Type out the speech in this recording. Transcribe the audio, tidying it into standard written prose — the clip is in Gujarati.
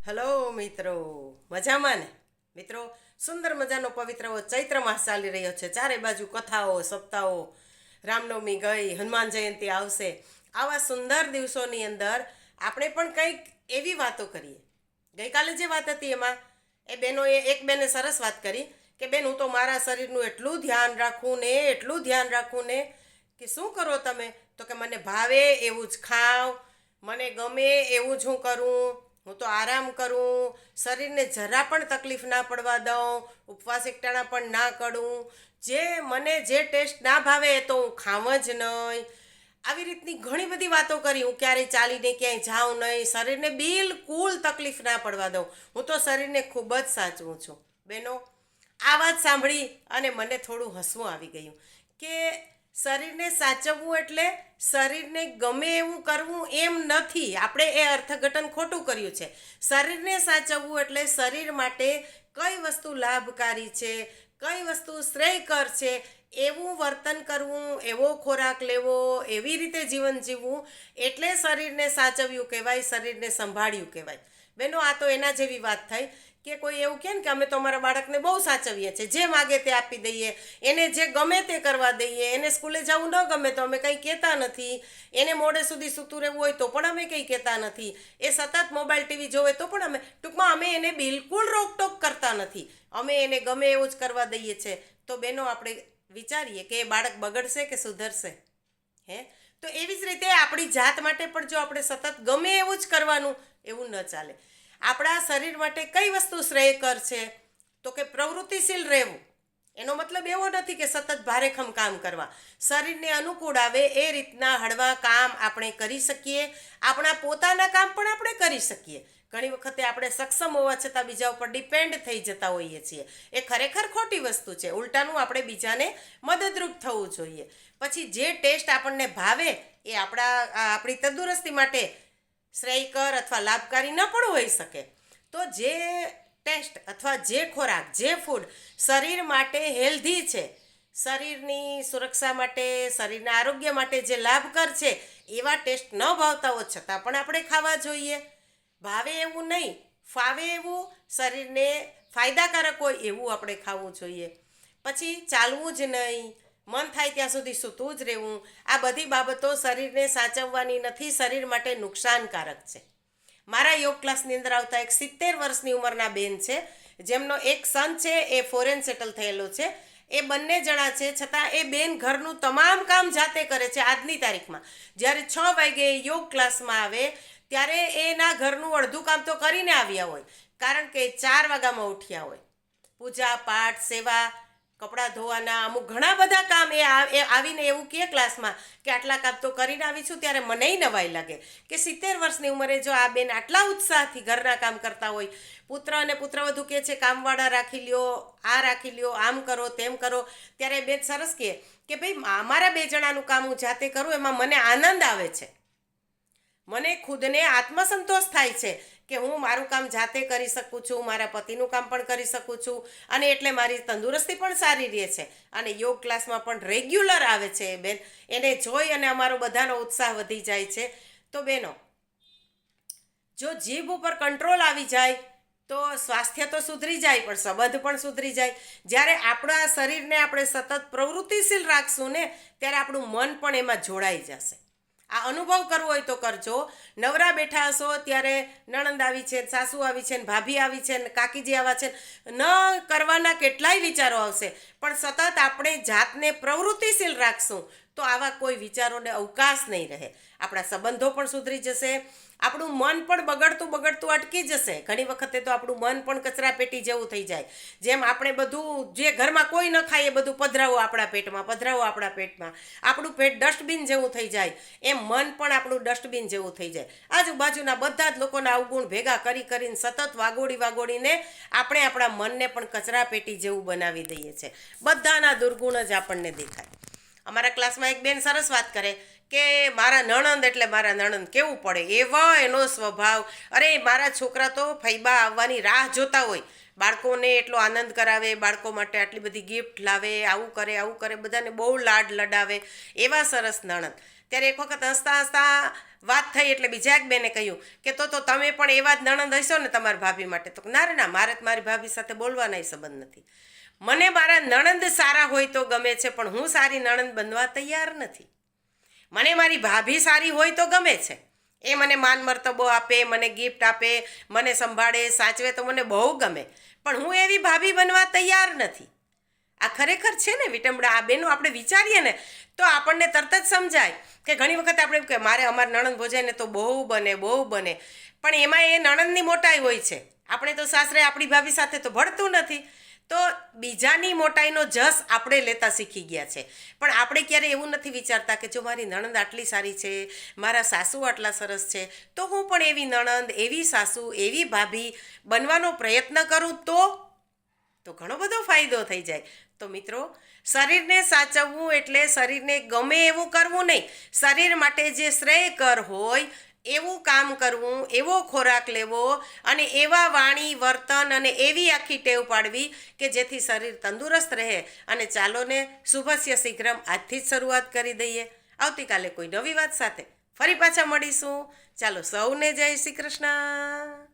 હલો મિત્રો, મજામાં ને? મિત્રો, સુંદર મજાનો પવિત્ર ચૈત્ર માસ ચાલી રહ્યો છે. ચારે બાજુ કથાઓ, સપ્તાહો, રામનવમી ગઈ, હનુમાન જયંતિ આવશે. આવા સુંદર દિવસોની અંદર આપણે પણ કંઈક એવી વાતો કરીએ. ગઈકાલે જે વાત હતી એમાં એક બેને સરસ વાત કરી કે બેન, હું તો મારા શરીરનું એટલું ધ્યાન રાખું ને કે શું કરો તમે? તો કે મને ભાવે એવું જ ખાઉં, મને ગમે એવું જ હું કરું, હું તો આરામ કરું, શરીરને જરા પણ તકલીફ ના પડવા દઉં, ઉપવાસ એકટાણા પણ ના કરું, મને જે ટેસ્ટ ના ભાવે એ તો હું ખાવ જ નહીં. આવી રીતની ઘણી બધી વાતો કરી. હું ક્યારેય ચાલીને ક્યાંય જાઉં નહીં, શરીરને બિલકુલ તકલીફ ના પડવા દઉં, હું તો શરીરને ખૂબ જ સાચવું છું. બહેનો, આ વાત સાંભળી અને મને થોડું હસવું આવી ગયું કે શરીરને સાચવવું એટલે શરીરને ગમે એવું કરવું એમ નથી. આપણે એ અર્થઘટન ખોટું કર્યું છે. શરીરને સાચવવું એટલે શરીર માટે કઈ વસ્તુ લાભકારી છે, કઈ વસ્તુ શ્રેયકર છે, એવું વર્તન કરવું, એવો ખોરાક લેવો, એવી રીતે જીવન જીવવું, એટલે શરીરને સાચવ્યું કહેવાય, શરીરને સંભાળ્યું કહેવાય. બેનો, આ તો એના જેવી વાત થઈ કે કોઈ એવું કહે ને કે અમે તો અમારા બાળકને બહુ સાચવીએ છીએ, જે માગે તે આપી દઈએ, એને જે ગમે તે કરવા દઈએ, એને સ્કૂલે જવું ન ગમે તો અમે કંઈ કહેતા નથી, એને મોડે સુધી સૂતું રહેવું હોય તો પણ અમે કંઈ કહેતા નથી, એ સતત મોબાઈલ ટીવી જોવે તો પણ અમે એને બિલકુલ રોકટોક કરતા નથી, અમે એને ગમે એવું જ કરવા દઈએ છીએ. તો બેનો, આપણે વિચારીએ કે એ બાળક બગડશે કે સુધરશે? તો એવી જ રીતે આપણી જાત માટે પણ જો આપણે સતત ગમે એવું જ કરવાનું, એવું ન ચાલે. આપણા શરીર માટે કઈ વસ્તુ શ્રેયકર છે? તો કે પ્રવૃત્તિશીલ રહેવું. એનો મતલબ એવો નથી કે સતત ભારેખમ કામ કરવા. શરીરને અનુકૂળ આવે એ રીતના હળવા કામ આપણે કરી શકીએ. આપણા પોતાના કામ પણ આપણે કરી શકીએ. ઘણી વખતે આપણે સક્ષમ હોવા છતાં બીજા ઉપર ડિપેન્ડ થઈ જતા હોઈએ છીએ. એ ખરેખર ખોટી વસ્તુ છે. ઉલટાનું આપણે બીજાને મદદરૂપ થવું જોઈએ. પછી જે ટેસ્ટ આપણને ભાવે એ આપણી તંદુરસ્તી માટે શ્રેયકર અથવા લાભકારી ન પણ હોઈ શકે. તો જે ટેસ્ટ અથવા જે ખોરાક, જે ફૂડ શરીર માટે હેલ્ધી છે, શરીરની સુરક્ષા માટે, શરીરના આરોગ્ય માટે જે લાભકર છે, એવા ટેસ્ટ ન ભાવતા હોત છતાં પણ આપણે ખાવા જોઈએ. ભાવે એવું નહીં, ફાવે એવું, શરીરને ફાયદાકારક હોય એવું આપણે ખાવું જોઈએ. પછી ચાલવું જ નહીં, મન થાય ત્યાં સુધી સૂતું જ રહેવું. આ બધી બાબતો શરીરને સાચવવાની નથી, શરીર માટે નુકસાનકારક છે. મારા યોગ ક્લાસની અંદર આવતા એક 70 વર્ષની ઉંમરના બેન છે, જેમનો એક સન છે એ ફોરેન સેટલ થયેલો છે. એ બંને જણા છે, છતાં એ બેન ઘરનું તમામ કામ જાતે કરે છે. આજની તારીખમાં જ્યારે 6 વાગે યોગ ક્લાસમાં આવે ત્યારે એના ઘરનું અડધું કામ તો કરીને આવ્યા હોય, કારણ કે 4 વાગ્યામાં ઉઠ્યા હોય. પૂજા પાઠ, સેવા, કપડાં ધોવાના, અમુક ઘણા બધા કામ એ આવીને એવું કહે ક્લાસમાં કે આટલા કામ તો કરીને આવી છું. ત્યારે મને નવાઈ લાગે કે 70 વર્ષની ઉંમરે જો આ બેન આટલા ઉત્સાહથી ઘરના કામ કરતા હોય. પુત્ર અને પુત્રવધુ કહે છે કામવાળા રાખી લ્યો, આ રાખી લ્યો, આમ કરો, તેમ કરો. ત્યારે બેન સરસ કહે કે ભાઈ, અમારા 2 જણાનું કામ હું જાતે કરું એમાં મને આનંદ આવે છે, મને ખુદને આત્મસંતોષ થાય છે કે હું મારું કામ જાતે કરી શકું છું, મારા પતિનું કામ પણ કરી શકું છું, અને એટલે મારી તંદુરસ્તી પણ સારી રહે છે. અને યોગ ક્લાસમાં પણ રેગ્યુલર આવે છે એ બેન. એને જોઈ અને અમારો બધાનો ઉત્સાહ વધી જાય છે. તો બહેનો, જો જીભ ઉપર કંટ્રોલ આવી જાય તો સ્વાસ્થ્ય તો સુધરી જાય, પણ સંબંધ પણ સુધરી જાય. જ્યારે આપણા શરીરને આપણે સતત પ્રવૃત્તિશીલ રાખશું ને, ત્યારે આપણું મન પણ એમાં જોડાઈ જશે. આ અનુભવ કરવો હોય તો કરજો. નવરા બેઠા હશો ત્યારે નણંદ આવી છે, સાસુ આવી છે, ભાભી આવી છે, કાકીજી આવ્યા છે, ન કરવાના કેટલાય વિચારો આવશે, પણ સતત આપણે જાતને પ્રવૃત્તિશીલ રાખશું તો આવા કોઈ વિચારોને અવકાશ નહીં રહે. આપણા સંબંધો પણ સુધરી જશે, આપણું મન પણ બગડતું અટકી જશે. ઘણી વખતે તો આપણું મન પણ કચરાપેટી જેવું થઈ જાય. જેમ આપણે બધું જે ઘરમાં કોઈ ન ખાય એ બધું પધરાવો આપણા પેટમાં, આપણું પેટ ડસ્ટબિન જેવું થઈ જાય, એમ મન પણ આપણું ડસ્ટબિન જેવું થઈ જાય. આજુબાજુના બધા જ લોકોના અવગુણ ભેગા કરીને સતત વાગોડીને આપણે આપણા મનને પણ કચરાપેટી જેવું બનાવી દઈએ છીએ. બધાના દુર્ગુણ જ આપણને દેખાય. અમારા ક્લાસમાં એક બેન સરસ વાત કરે કે મારા નણંદ કેવું પડે, એવા એનો સ્વભાવ. અરે, મારા છોકરા તો ફૈબા આવવાની રાહ જોતા હોય, બાળકોને એટલો આનંદ કરાવે, બાળકો માટે આટલી બધી ગિફ્ટ લાવે, આવું કરે, બધાને બહુ લાડ લડાવે, એવા સરસ નણંદ. ત્યારે એક વખત હસતા હસતા વાત થઈ એટલે બીજા એક બેને કહ્યું કે તો તમે પણ એવા જ નણંદ હશો ને તમારી ભાભી માટે. તો ના રે ના, મારે તો મારી ભાભી સાથે બોલવાના સંબંધ નથી. મને મારા નણંદ સારા હોય તો ગમે છે, પણ હું સારી નણંદ બનવા તૈયાર નથી. મને મારી ભાભી સારી હોય તો ગમે છે, એ મને માન મર્તબો આપે, મને ગિફ્ટ આપે, મને સંભાળે સાચવે તો મને બહુ ગમે, પણ હું એવી ભાભી બનવા તૈયાર નથી. આ ખરેખર છે ને વિટંબણા. આ બેનો આપણે વિચારીએ ને તો આપણને તરત જ સમજાય કે ઘણી વખત આપણે એમ કે મારે અમારે નણંદ ભોજાઈને તો બહુ બને, પણ એમાં એ નણંદની મોટાઈ હોય છે. આપણે તો સાસરે આપણી ભાભી સાથે તો ભળતું નથી, તો બીજાની મોટાઈનો જસ આપણે લેતા શીખી ગયા છે. પણ આપણે ક્યારે એવું નથી વિચારતા કે જો મારી નણંદ આટલી સારી છે, મારા સાસુ આટલા સરસ છે, તો હું પણ એવી નણંદ, એવી સાસુ, એવી ભાભી બનવાનો પ્રયત્ન કરું તો ઘણો બધો ફાયદો થઈ જાય. તો મિત્રો, શરીરને સાચવવું એટલે શરીરને ગમે એવું કરવું નહીં. શરીર માટે જે શ્રેયકર હોય એવું કામ કરવું, એવો ખોરાક લેવો અને એવા વાણી વર્તન અને એવી આખી ટેવ પાડવી કે જેથી શરીર તંદુરસ્ત રહે. અને ચાલો ને, શુભસ્ય શીઘ્રમ, આજથી જ શરૂઆત કરી દઈએ. આવતીકાલે કોઈ નવી વાત સાથે ફરી પાછા મળીશું. ચાલો, સૌને જય શ્રી કૃષ્ણ.